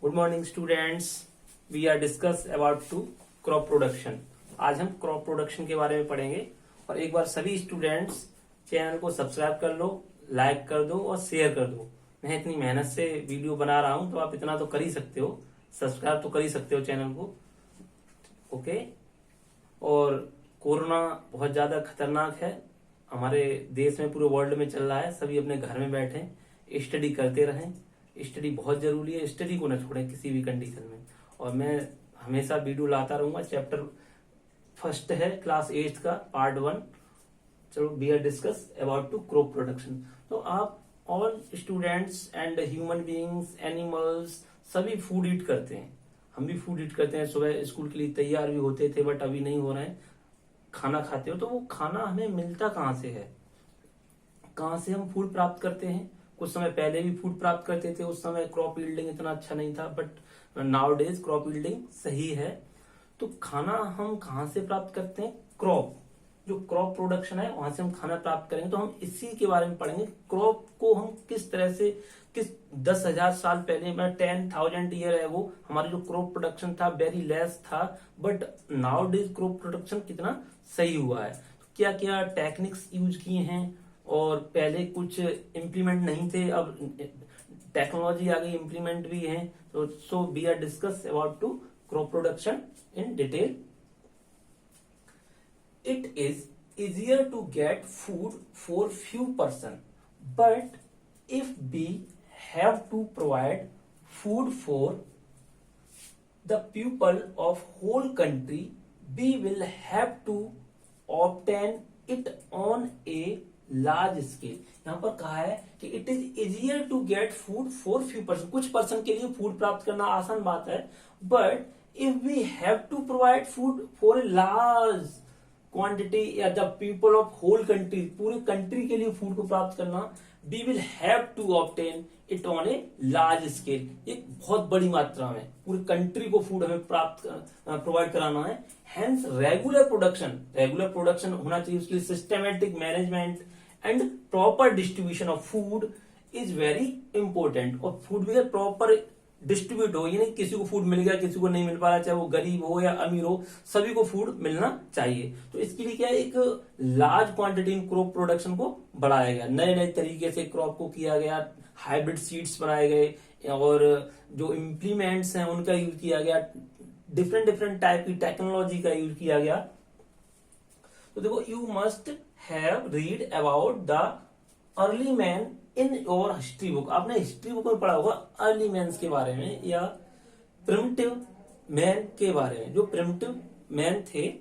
Good morning students. We are discuss about to crop production. आज हम crop production के बारे में पढ़ेंगे और एक बार सभी स्टूडेंट्स चैनल को सब्सक्राइब कर लो, लाइक कर दो और शेयर कर दो। मैं इतनी मेहनत से वीडियो बना रहा हूं तो आप इतना तो कर ही सकते हो, सब्सक्राइब तो कर ही सकते हो चैनल को। ओके। और कोरोना बहुत ज्यादा खतरनाक है, हमारे देश में, पूरे वर्ल्ड में चल रहा है। सभी अपने घर में बैठे स्टडी करते रहें। स्टडी बहुत जरूरी है, स्टडी को न छोड़ें किसी भी कंडीशन में। और मैं हमेशा वीडियो लाता रहूंगा। चैप्टर फर्स्ट है क्लास 8 का पार्ट 1। चलो we are discuss about to crop production. तो आप all students and human beings, animals, सभी फूड ईट करते हैं। हम भी फूड ईट करते हैं, सुबह स्कूल के लिए तैयार भी होते थे, बट अभी नहीं हो रहे हैं। खाना खाते हो तो वो खाना हमें मिलता कहाँ से है, कहाँ से हम फूड प्राप्त करते हैं। कुछ समय पहले भी फूड प्राप्त करते थे, उस समय क्रॉप यील्डिंग इतना अच्छा नहीं था, but now days crop yielding सही है। तो खाना हम कहाँ से प्राप्त करते हैं? क्रॉप, जो क्रॉप प्रोडक्शन है वहां से हम खाना प्राप्त करेंगे। तो हम इसी के बारे में पढ़ेंगे, क्रॉप को हम किस तरह से, किस 10,000 साल पहले, 10,000 ईयर है वो, हमारी जो क्रॉप प्रोडक्शन था वेरी लेस था, but now days crop production कितना सही हुआ है। तो क्या क्या टेक्निक्स यूज किए हैं, और पहले कुछ इम्प्लीमेंट नहीं थे, अब टेक्नोलॉजी आ गई, इम्प्लीमेंट भी है। तो so we are discuss about to crop production in detail. It is easier to get food for few person, but if we have to provide food for the people of whole country, we will have to obtain it on a large scale। यहाँ पर कहा है कि it is easier to get food for few person, कुछ person के लिए food प्राप्त करना आसान बात है, but if we have to provide food for a large quantity या the people of whole country, पूरे कंट्री के लिए फूड को प्राप्त करना, we will have to obtain it on a large scale, एक बहुत बड़ी मात्रा में पूरी कंट्री को फूड हमें प्राप्त प्रोवाइड कराना है। हेंस रेगुलर प्रोडक्शन होना चाहिए, उसके लिए systematic management and proper distribution of food is very important. और फूड भी प्रॉपर डिस्ट्रीब्यूट हो, यानी किसी को फूड मिल गया, किसी को नहीं मिल पा रहा, चाहे वो गरीब हो या अमीर हो, सभी को फूड मिलना चाहिए। तो इसके लिए क्या है, एक लार्ज क्वांटिटी में क्रॉप प्रोडक्शन को बढ़ाया गया, नए नए तरीके से क्रॉप को किया गया, हाइब्रिड सीड्स बनाए गए, और जो इम्प्लीमेंट्स हैं उनका यूज किया गया, डिफरेंट टाइप की टेक्नोलॉजी का यूज किया गया। तो देखो, you must have read about the early man in your history book. आपने हिस्ट्री बुक में पढ़ा होगा अर्ली मैन्स के बारे में या प्रिमिटिव मैन के बारे में। जो प्रिमिटिव मैन थे,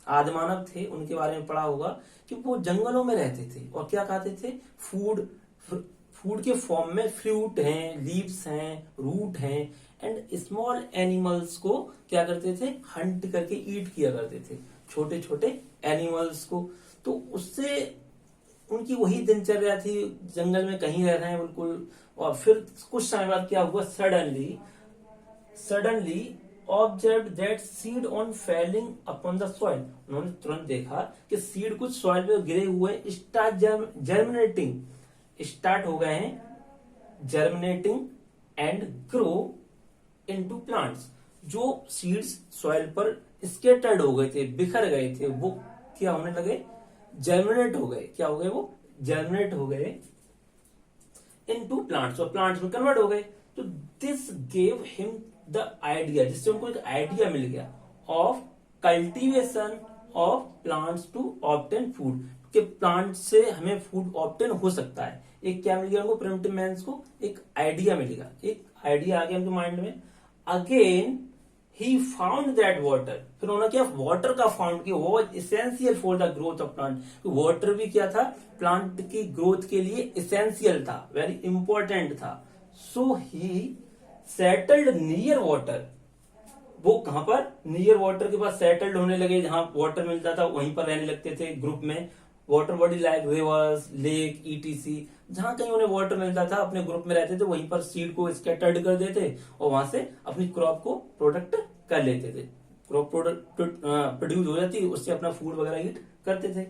आदिमानव थे, उनके बारे में पढ़ा होगा कि वो जंगलों में रहते थे और क्या खाते थे, फूड के फॉर्म में फ्रूट हैं, लीव्स हैं, रूट हैं, एंड स्मॉल एनिमल्स को क्या करते थे, हंट करके ईट किया करते थे, छोटे छोटे एनिमल्स को। तो उससे उनकी वही दिनचर्या थी, जंगल में कहीं रह रहे हैं बिल्कुल। और फिर कुछ समय बाद क्या हुआ, suddenly observe that seed on falling upon the soil. उन्होंने तुरंत देखा कि सीड कुछ सॉइल पे गिरे हुए स्टार्ट हो गए हैं, germinating and grow into plants. जो सीड्स सॉइल पर स्केटर्ड हो गए थे, बिखर गए थे, वो क्या होने लगे, जर्मिनेट हो गए। क्या हो गए वो, जर्मिनेट हो गए इनटू प्लांट्स, और प्लांट्स में कन्वर्ट हो गए। तो this gave him the idea, जिससे उनको एक आइडिया मिल गया of cultivation of plants to obtain food, कि प्लांट से हमें फूड ऑब्टेन हो सकता है। एक क्या मिल गया उनको, प्रिमिटिव मैन्स को एक आइडिया मिलेगा, एक आइडिया आ गया उनके माइंड में। Again he found that water, फिर उन्होंने क्या, वाटर का फाउंड किया, वो essential for the growth of plant. Water भी क्या था, प्लांट की ग्रोथ के लिए इसेंशियल था, वेरी इंपॉर्टेंट था। सो ही सेटल्ड नियर वाटर, वो कहां पर, नियर वाटर के पास सेटल्ड होने लगे, जहां वाटर मिलता था वहीं पर रहने लगते थे ग्रुप में। Water body like reverse, lake, etc, जहां कहीं उन्हें वाटर मिलता था अपने ग्रुप में रहते थे, वहीं पर सीड को स्कैटर्ड कर देते और वहां से अपनी क्रॉप को प्रोडक्ट कर लेते थे। क्रॉप प्रोडक्ट प्रोड्यूस हो जाती, उससे अपना फूड वगैरह ईट करते थे।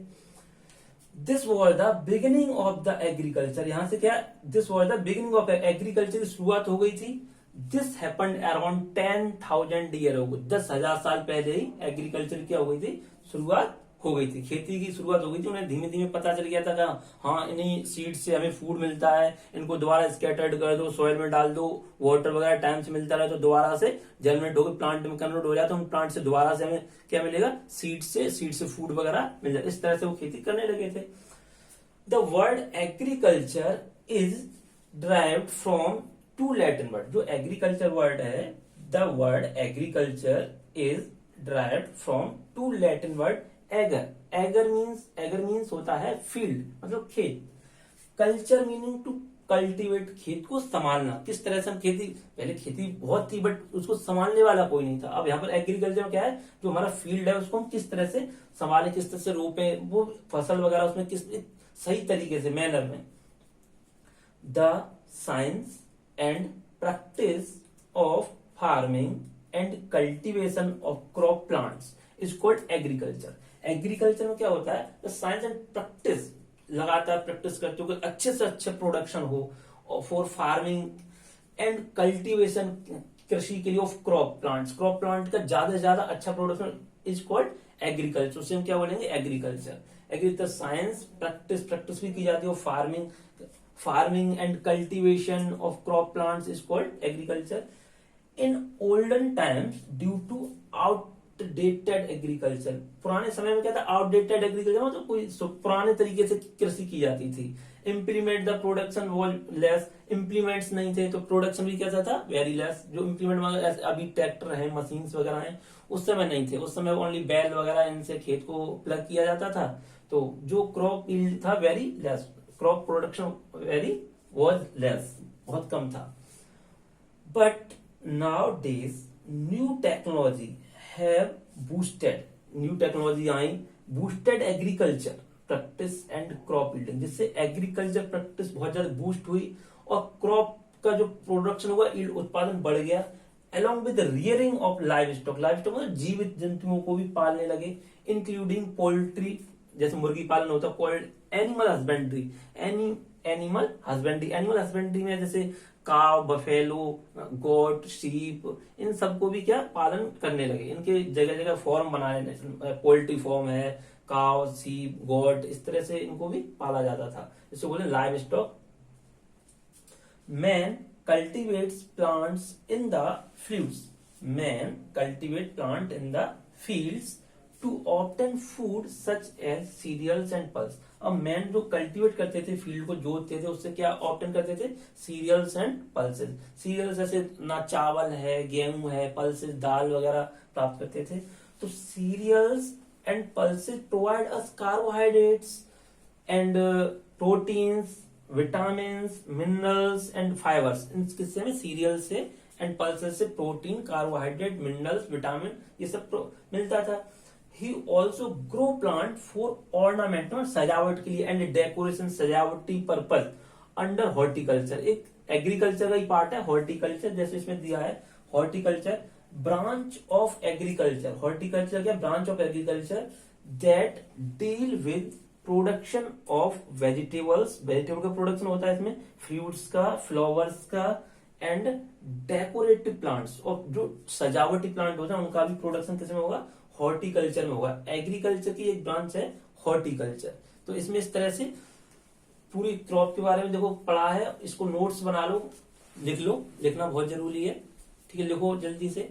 This was the beginning of the agriculture. यहां से क्या, this was the beginning of agriculture की शुरुआत हो गई थी। दिस हैपेंड अराउंड 10,000 ईयर हो, 10,000 साल पहले ही एग्रीकल्चर क्या हो गई थी, शुरुआत हो गई थी, खेती की शुरुआत हो गई थी। उन्हें धीमे धीमे पता चल गया था कि हाँ इन्हीं सीड से हमें फूड मिलता है, इनको दोबारा स्कैटर्ड कर दो, सॉइल में डाल दो, वाटर वगैरह टाइम से मिलता रहे तो दोबारा से जर्मिनेट होकर प्लांट में कन्वर्ट हो जाता है, उन प्लांट से दोबारा से हमें क्या मिलेगा, सीड से फूड वगैरह मिल जाए। इस तरह से वो खेती करने लगे थे। The word agriculture is derived from two Latin word. जो एग्रीकल्चर वर्ड है, the word agriculture is derived from two Latin word ager. Ager means होता है फील्ड, मतलब खेत। कल्चर मीनिंग टू कल्टीवेट, खेत को संभालना। किस तरह से हम खेती, पहले खेती बहुत थी बट उसको संभालने वाला कोई नहीं था। अब यहाँ पर एग्रीकल्चर में क्या है, जो हमारा फील्ड है उसको हम किस तरह से संभालें, किस तरह से रोपे, वो फसल वगैरह उसमें किस सही तरीके से, मैनर में। The science and practice of farming and cultivation of crop plants is called agriculture. Agriculture में क्या होता है, साइंस एंड प्रैक्टिस, लगातार प्रैक्टिस करते हो कि अच्छे से अच्छे प्रोडक्शन हो फॉर फार्मिंग एंड कल्टीवेशन, कृषि के लिए, of crop plants, crop plant का ज्यादा से ज्यादा अच्छा प्रोडक्शन इज कॉल्ड एग्रीकल्चर। उसे हम क्या बोलेंगे, एग्रीकल्चर। एग्रीकल्चर साइंस, प्रैक्टिस भी की जाती है farming and cultivation of crop plants is called agriculture. In olden times due to outdated agriculture, पुराने समय में क्या था, आउटडेटेड एग्रीकल्चर मतलब कोई पुराने तरीके से कृषि की जाती थी। Implement the production was less, implements नहीं थे तो प्रोडक्शन भी कैसा था, वेरी लेस। जो इम्प्लीमेंट अभी ट्रैक्टर है, मशीन वगैरह हैं, उस समय नहीं थे। उस समय ओनली बैल वगैरह, इनसे खेत को प्लग किया जाता था। तो जो क्रॉप यील्ड था very less, crop production very was less, बहुत कम था। But now days new technology have boosted, new technology I, boosted agriculture practice and crop yielding, जिससे एग्रीकल्चर प्रैक्टिस बहुत ज्यादा बूस्ट हुई और क्रॉप का जो प्रोडक्शन हुआ, यील्ड उत्पादन बढ़ गया। along with the rearing of livestock, livestock मतलब जीवित जंतुओं को भी पालने लगे, इंक्लूडिंग पोल्ट्री, जैसे मुर्गी पालन होता है, called animal husbandry. Animal husbandry में जैसे काव, बफेलो, गोट, शीप, इन सबको भी क्या पालन करने लगे। इनके जगह जगह फॉर्म बनाने, पोल्ट्री फॉर्म है, काव, शीप, गोट, इस तरह से इनको भी पाला जाता था, इसको बोले live stock. Man cultivates plants in the fields. Man cultivate plant in the fields to obtain food such as cereals and pulse. अब मैन जो कल्टीवेट करते थे, फील्ड को जोतते थे, उससे क्या ऑप्टेन करते थे, सीरियल्स एंड पल्सेस। सीरियल्स जैसे ना चावल है, गेहूं है, पल्सेस दाल वगैरह प्राप्त करते थे। तो cereals and pulses provide us carbohydrates and proteins, vitamin, minerals and fibres. इन किससे में, सीरियल से एंड पल्सेस से प्रोटीन, कार्बोहाइड्रेट, मिनरल्स, विटामिन, ये सब मिलता था। He also grow plant for ornament, सजावट के लिए, एंड डेकोरेशन, सजावटी पर्पज, अंडर हॉर्टिकल्चर। एक एग्रीकल्चर का ही पार्ट है हॉर्टिकल्चर, जैसे इसमें दिया है horticulture, branch of agriculture. Horticulture क्या, branch of agriculture that deal with production of vegetables, vegetable का प्रोडक्शन होता है इसमें, फ्रूट्स का, फ्लावर्स का, एंड डेकोरेटिव प्लांट्स, और जो सजावटी प्लांट होता है उनका भी प्रोडक्शन किसमें होगा, हॉर्टिकल्चर में होगा। एग्रीकल्चर की एक ब्रांच है हॉर्टिकल्चर। तो इसमें इस तरह से पूरी क्रॉप के बारे में देखो पढ़ा है, इसको नोट्स बना लो, लिख लो, लिखना बहुत जरूरी है, ठीक है, लिखो जल्दी से।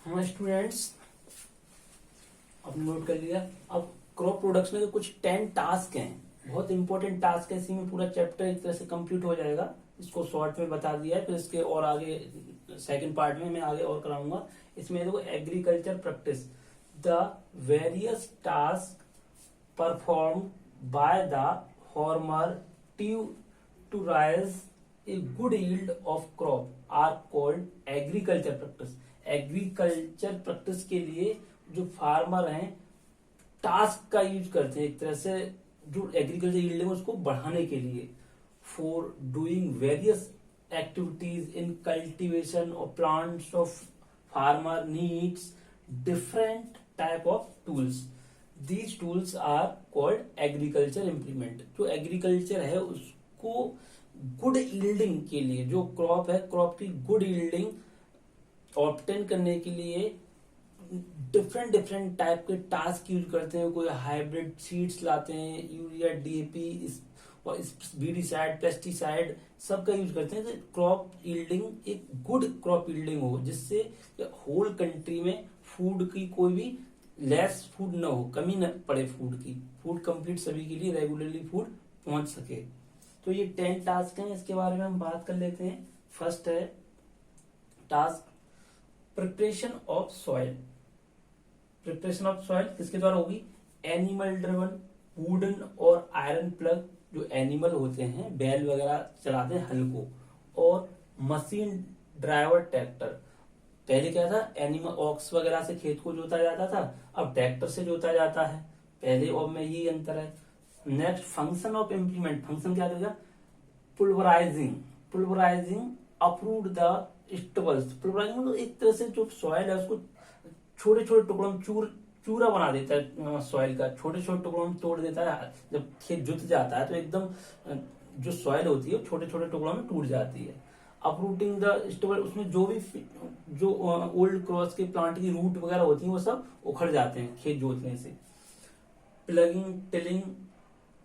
हाँ स्टूडेंट्स, अब नोट कर लिया। अब क्रॉप प्रोडक्शन के कुछ 10 टास्क हैं, बहुत इंपॉर्टेंट टास्क है, इसी में पूरा चैप्टर एक तरह से कंप्लीट हो जाएगा। इसको शॉर्ट में बता दिया है, फिर इसके और आगे सेकंड पार्ट में मैं आगे और कराऊंगा। इसमें देखो agriculture practice, the various task perform by the farmer to raise a good yield of crop are called agriculture practice. Agriculture practice के लिए जो फार्मर हैं टास्क का यूज करते हैं, एक तरह से जो एग्रीकल्चर यील्ड है उसको बढ़ाने के लिए, for doing various activities in cultivation of plants of farmer needs different type of tools. These tools are called agriculture implement. जो एग्रीकल्चर है उसको गुड यील्डिंग के लिए, जो क्रॉप है क्रॉप की गुड यील्डिंग ऑब्टेन करने के लिए डिफरेंट डिफरेंट टाइप के टास्क यूज करते हैं। कोई हाइब्रिड सीड्स लाते हैं, यूरिया, डीएपी और वीडीसाइड, पेस्टिसाइड सबका यूज करते हैं, क्रॉप यील्डिंग एक गुड क्रॉप यील्डिंग हो, जिससे होल कंट्री में फूड की कोई भी लेस फूड न हो, कमी न पड़े फूड की, फूड कंप्लीट सभी के लिए रेगुलरली फूड पहुंच सके। तो ये 10 टास्क हैं, इसके बारे में हम बात कर लेते हैं। फर्स्ट है task preparation of soil. Preparation of soil किसके द्वारा होगी? एनिमल ड्रिवन, वुडन और आयरन प्लग, जो एनिमल होते हैं बैल वगैरह चलाते हैं हल को, और मशीन ड्राइवर ट्रैक्टर। पहले क्या था, एनिमल ऑक्स वगैरह से खेत को जोता जाता था, अब ट्रैक्टर से जोता जाता है, पहले और में यही अंतर है। Next function of implement, function क्या करेगा? पुल्वराइजिंग, पुल्वराइजिंग अप्रूव्ड द स्टबल्स। पुल्वराइजिंग मतलब एक तरह से जो सॉइल है उसको छोटे छोटे टुकड़ों में चूरा बना देता है, सॉइल का छोटे छोटे टुकड़ों में तोड़ देता है। जब खेत जुत जाता है तो एकदम जो सॉइल होती है छोटे छोटे टुकड़ों में टूट जाती है। अपरूटिंग द स्टबल, उसमें जो भी जो ओल्ड क्रॉस के प्लांट की रूट वगैरह होती है वो सब उखड़ जाते हैं खेत जोतने से। Plugging, tilling.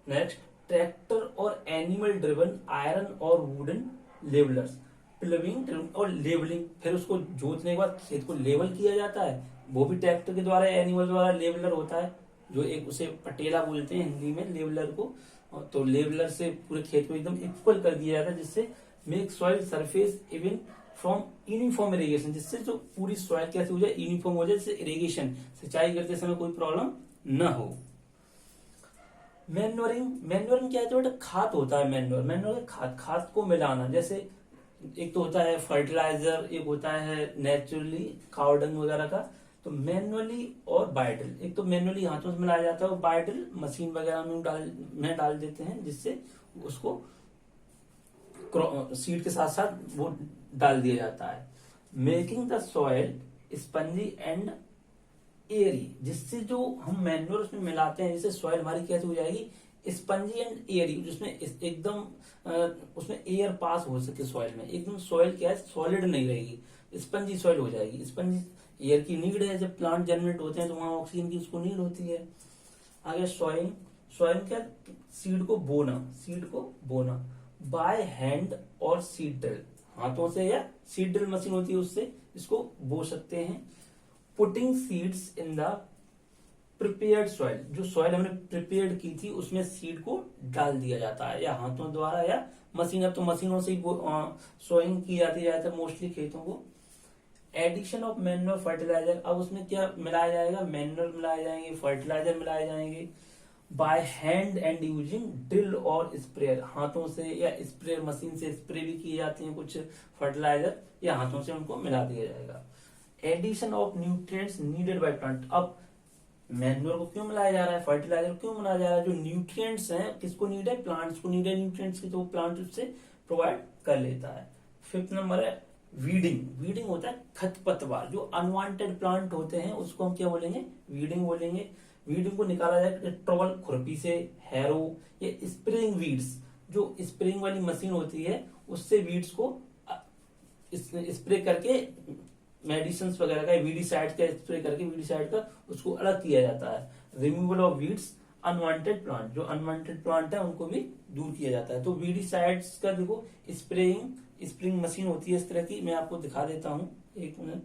नेक्स्ट ट्रैक्टर और एनिमल ड्रिवन आयरन और वुडन लेवलर्स। प्लविंग और लेवलिंग, फिर उसको जोतने के बाद खेत को लेवल किया जाता है, वो भी ट्रैक्टर के द्वारा, एनिमल द्वारा लेवलर होता है, जो एक उसे पटेला बोलते हैं हिंदी में लेवलर को। तो लेवलर से पूरे खेत को एकदम इक्वल कर दिया जाता है, जिससे make soil surface even from uniform irrigation, जिससे जो पूरी सॉइल कैसे हो जाए, यूनिफॉर्म हो जाए, जिससे इरिगेशन सिंचाई करते समय कोई प्रॉब्लम न हो। मैन्योरिंग, मैन्योरिंग क्या है? तो बेटा खाद होता है मैन्योर, मैन्योर खाद को मिलाना। जैसे एक तो होता है फर्टिलाइजर, एक होता है नेचुरली काउडंग वगैरह का। तो मैनुअली और बायोडल, एक तो मैनुअली हाथों से मिलाया जाता है और बायोडल मशीन वगैरह में डाल देते हैं, जिससे उसको सीड के साथ साथ वो डाल दिया जाता है। Making the soil spongy and Airy, जिससे जो हम मैन्योर उसमें मिलाते हैं, जिससे सॉइल हमारी कैसे हो जाएगी? स्पंजी एंड एयरी, जिसमें एकदम उसमें एयर पास हो सके सॉइल में, एकदम सॉइल क्या है, सॉलिड नहीं रहेगी, स्पंजी सॉइल हो जाएगी। स्पंजी एयर की नीड है, जब प्लांट जनरेट होते हैं तो वहां ऑक्सीजन की उसको नीड होती है। आगे सॉइल, सॉइल क्या? सीड को बोना, सीड को बोना बाय हैंड और सीड ड्रिल, हाथों से या सीड ड्रिल मशीन होती है उससे इसको बो सकते हैं। Putting seeds in the prepared soil, जो सॉइल हमने प्रिपेयर्ड की थी उसमें सीड को डाल दिया जाता है, या हाथों द्वारा या मशीन, अब तो मशीनों से ही सोइंग की जाती है मोस्टली खेतों को। एडिशन ऑफ मैन्योर फर्टिलाइजर, अब उसमें क्या मिलाया जाएगा? मैन्योर मिलाए जाएंगे, फर्टिलाइजर मिलाए जाएंगे। By hand and using drill और स्प्रेयर, हाथों से या स्प्रे मशीन से स्प्रे भी किए जाते हैं कुछ फर्टिलाइजर, या हाथों से उनको मिला दिया जाएगा। Addition of nutrients needed by plant, अब मैन्योर को क्यों मिलाया जा रहा है, फर्टिलाइजर क्यों मिलाया जा रहा है? जो न्यूट्रिएंट्स हैं किसको नीड है? प्लांट्स को नीड है न्यूट्रिएंट्स की, तो प्लांट उससे प्रोवाइड कर लेता है। 5th नंबर है वीडिंग। वीडिंग होता है खरपतवार, जो अनवांटेड प्लांट होते हैं उसको हम क्या बोलेंगे? वीडिंग बोलेंगे। वीडिंग को निकाला जाए ट्रॉवल, खुरपी से, हैरो या स्प्रेइंग वीड्स, जो स्प्रेइंग वाली मशीन होती है उससे वीड्स को स्प्रे करके, मेडिसिन वगैरह का, वीडीसाइड का स्प्रे करके, वीडीसाइड का उसको अलग किया जाता है। Removal of weeds, unwanted plant, जो अनवांटेड प्लांट है उनको भी दूर किया जाता है। तो वीडीसाइड्स का देखो स्प्रिंग मशीन होती है इस तरह की, मैं आपको दिखा देता हूं, एक मिनट।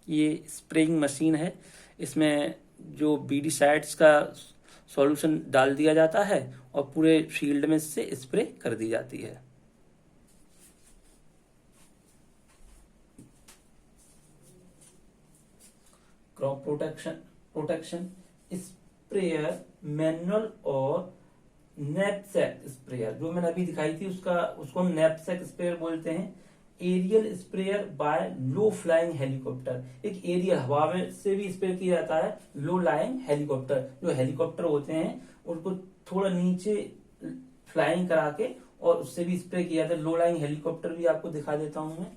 ये स्प्रेइंग मशीन है, इसमें जो वीडीसाइड्स का सॉल्यूशन डाल दिया जाता है और पूरे फील्ड में से स्प्रे कर दी जाती है। क्रॉप प्रोटेक्शन स्प्रेयर, मैनुअल और नैपसैक स्प्रेयर, जो मैंने अभी दिखाई थी उसको हम नैपसैक स्प्रेयर बोलते हैं। एरियल स्प्रेयर बाय लो फ्लाइंग हेलीकॉप्टर, एक एरियल हवा में से भी स्प्रे किया जाता है। लो लाइंग हेलीकॉप्टर, जो हेलीकॉप्टर होते हैं उनको थोड़ा नीचे फ्लाइंग करा के और उससे भी स्प्रे किया जाता है। लो लाइंग हेलीकॉप्टर भी आपको दिखा देता हूं मैं।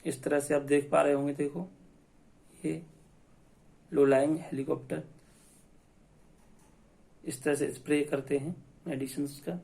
इस तरह से आप देख पा रहे होंगे, देखो ये लो लाइंग हेलीकॉप्टर इस तरह से स्प्रे करते हैं मेडिसिन का।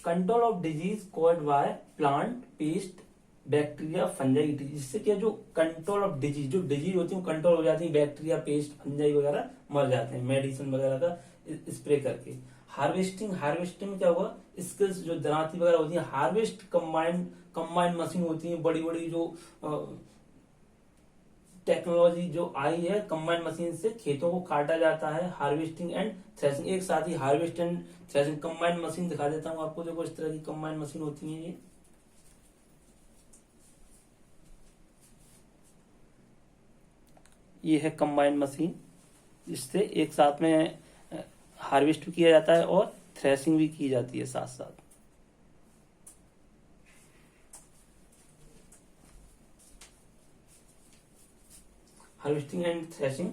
Control of disease caused by plant paste bacteria fungi, जिससे क्या जो कंट्रोल ऑफ डिजीज, जो डिजीज होती है वो कंट्रोल हो जाती है, बैक्टीरिया पेस्ट फंजाई वगैरह मर जाते हैं मेडिसिन वगैरह का स्प्रे करके। हार्वेस्टिंग, हार्वेस्टिंग में क्या हुआ, स्किल्स जो दराती वगैरह होती है, हार्वेस्ट कंबाइंड मशीन होती है, बड़ी बड़ी जो टेक्नोलॉजी जो आई है, कंबाइंड मशीन से खेतों को काटा जाता है। हार्वेस्टिंग एंड थ्रेसिंग, एक साथ ही harvest and threshing. Combined machine दिखा देता हूं आपको, देखो इस तरह की कंबाइंड मशीन होती है ये है कंबाइंड मशीन, जिससे एक साथ में हार्वेस्ट भी किया जाता है और थ्रेसिंग भी की जाती है साथ साथ। Harvesting and threshing.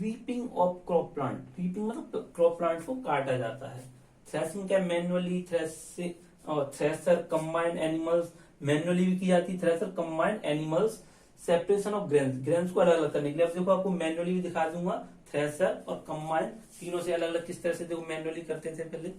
Reaping of crop plant, reaping मतलब क्रॉप प्लांट को काटा जाता है। थ्रेशिंग क्या, manually thresher combined animals, manually भी की जाती है thresher combined animals. Separation of grains को अलग अलग करने के लिए, अब देखो आपको मैनुअली भी दिखा दूंगा, थ्रेसर और कंबाइंड तीनों से अलग अलग किस तरह से देखो मैनुअली करते थे पहले।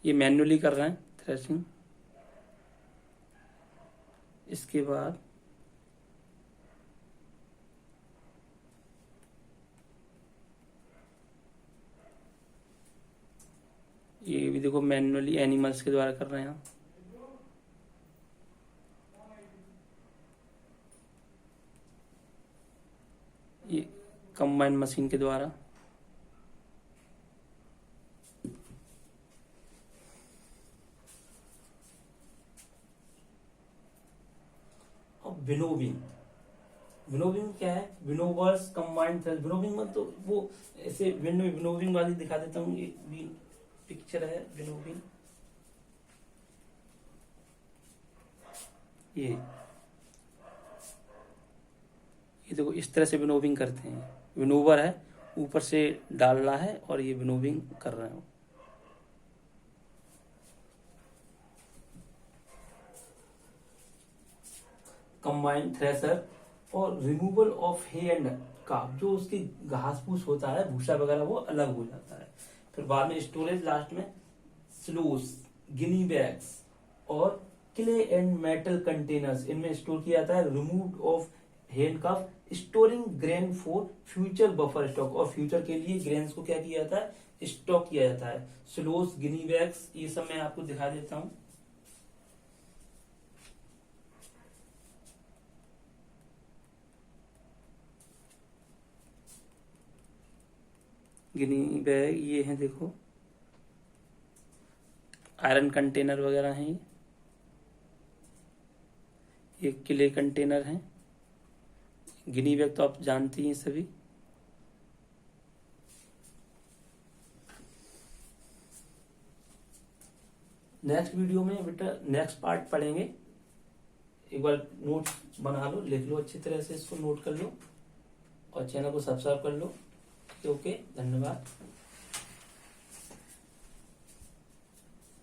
ये मैन्युअली कर रहे हैं थ्रेशिंग। इसके बाद ये भी देखो मैन्युअली एनिमल्स के द्वारा कर रहे हैं। ये कंबाइंड मशीन के द्वारा। विनोविंग, विनोविंग क्या है, विनोवर्स कंबाइंड। विनोविंग मतलब तो वो ऐसे विनोविंग वाली दिखा देता हूँ, ये पिक्चर है विनोविंग। ये देखो इस तरह से विनोविंग करते हैं। विनोवर है, ऊपर से डाल रहा है और ये विनोविंग कर रहे हैं। कंबाइंड थ्रेसर और रिमूवल ऑफ हे एंड काफ, जो उसकी घास फूस होता है, भूसा वगैरह, वो अलग हो जाता है। फिर बाद में स्टोरेज, लास्ट में स्लोस, गिनी बैग्स और क्ले एंड मेटल कंटेनर्स, इनमें स्टोर किया जाता है। Remove of hen cuff, storing grain for future buffer stock, और फ्यूचर के लिए ग्रेन्स को क्या किया जाता है, स्टॉक किया जाता है। स्लोस, गिनी बैग्स, ये सब मैं आपको दिखा देता हूँ। गिनी बैग ये है, देखो आयरन कंटेनर वगैरह हैं, ये क्ले कंटेनर हैं। गिनी बैग तो आप जानती हैं सभी। नेक्स्ट वीडियो में बेटा नेक्स्ट पार्ट पढ़ेंगे। एक बार नोट बना लो, लिख लो अच्छी तरह से, इसको नोट कर लो और चैनल को सब्सक्राइब कर लो। ओके, धन्यवाद।